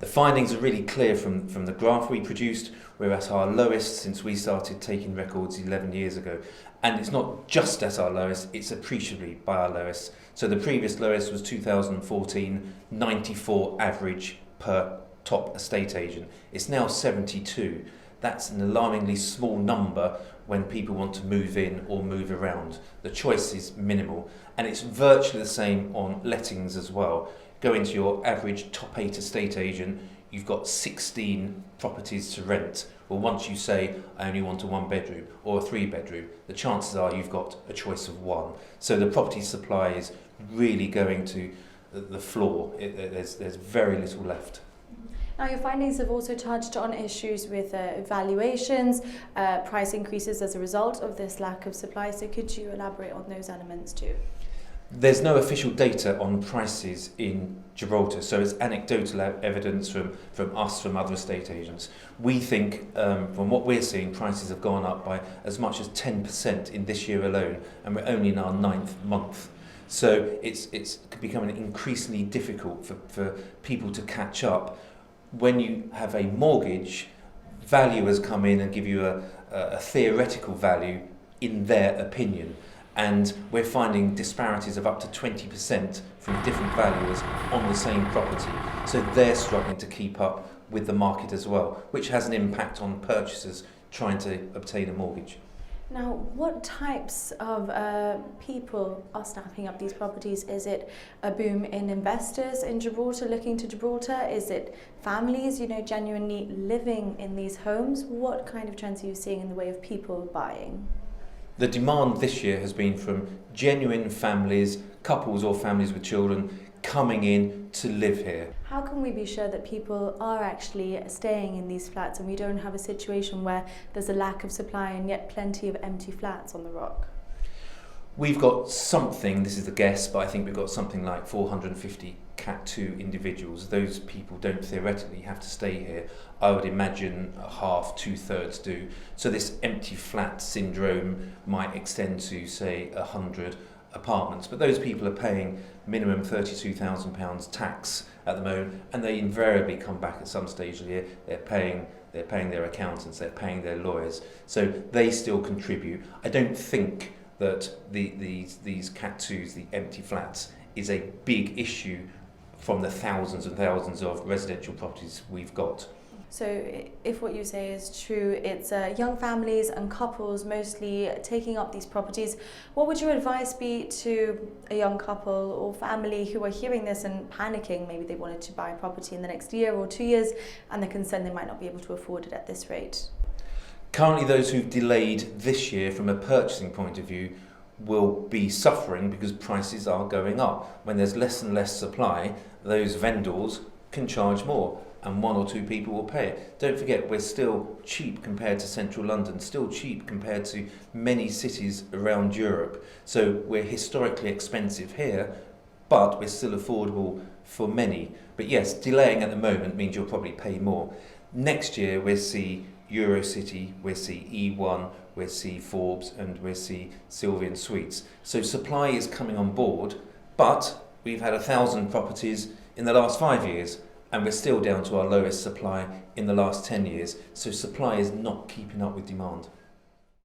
The findings are really clear from the graph we produced. We're at our lowest since we started taking records 11 years ago. And it's not just at our lowest, it's appreciably by our lowest. So the previous lowest was 2014, 94 average per top estate agent. It's now 72. That's an alarmingly small number when people want to move in or move around. The choice is minimal. And it's virtually the same on lettings as well. Go into your average top 8 estate agent, you've got 16 properties to rent. Well, once you say, I only want a 1-bedroom or a 3-bedroom, the chances are you've got a choice of 1. So the property supply is really going to the floor. There's very little left. Now, your findings have also touched on issues with valuations, price increases as a result of this lack of supply. So could you elaborate on those elements too? There's no official data on prices in Gibraltar, so it's anecdotal evidence from us, from other estate agents. We think, from what we're seeing, prices have gone up by as much as 10% in this year alone, and we're only in our 9th month. So it's becoming increasingly difficult for people to catch up. When you have a mortgage, valuers come in and give you a theoretical value in their opinion. And we're finding disparities of up to 20% from different valuers on the same property. So they're struggling to keep up with the market as well, which has an impact on purchasers trying to obtain a mortgage. Now, what types of people are snapping up these properties? Is it a boom in investors in Gibraltar looking to Gibraltar? Is it families, genuinely living in these homes? What kind of trends are you seeing in the way of people buying? The demand this year has been from genuine families, couples or families with children, coming in to live here. How can we be sure that people are actually staying in these flats and we don't have a situation where there's a lack of supply and yet plenty of empty flats on the rock? We've got something, this is a guess, but I think we've got something like 450 Cat 2 individuals. Those people don't theoretically have to stay here. I would imagine a half, 2/3 do. So this empty flat syndrome might extend to, say, 100 apartments. But those people are paying minimum £32,000 tax at the moment, and they invariably come back at some stage of the year. They're paying their accountants, they're paying their lawyers. So they still contribute. I don't think that these Cat 2s, the empty flats, is a big issue from the thousands and thousands of residential properties we've got. So if what you say is true, it's young families and couples mostly taking up these properties. What would your advice be to a young couple or family who are hearing this and panicking? Maybe they wanted to buy a property in the next year or 2 years and they're concerned they might not be able to afford it at this rate. Currently, those who've delayed this year from a purchasing point of view will be suffering because prices are going up. When there's less and less supply, those vendors can charge more and 1 or 2 people will pay it. Don't forget, we're still cheap compared to central London, still cheap compared to many cities around Europe. So we're historically expensive here, but we're still affordable for many. But yes, delaying at the moment means you'll probably pay more. Next year, we'll see Eurocity, we'll see E1, we'll see Forbes, and we'll see Sylvian Suites. So supply is coming on board, but we've had 1,000 properties in the last 5 years, and we're still down to our lowest supply in the last 10 years. So supply is not keeping up with demand.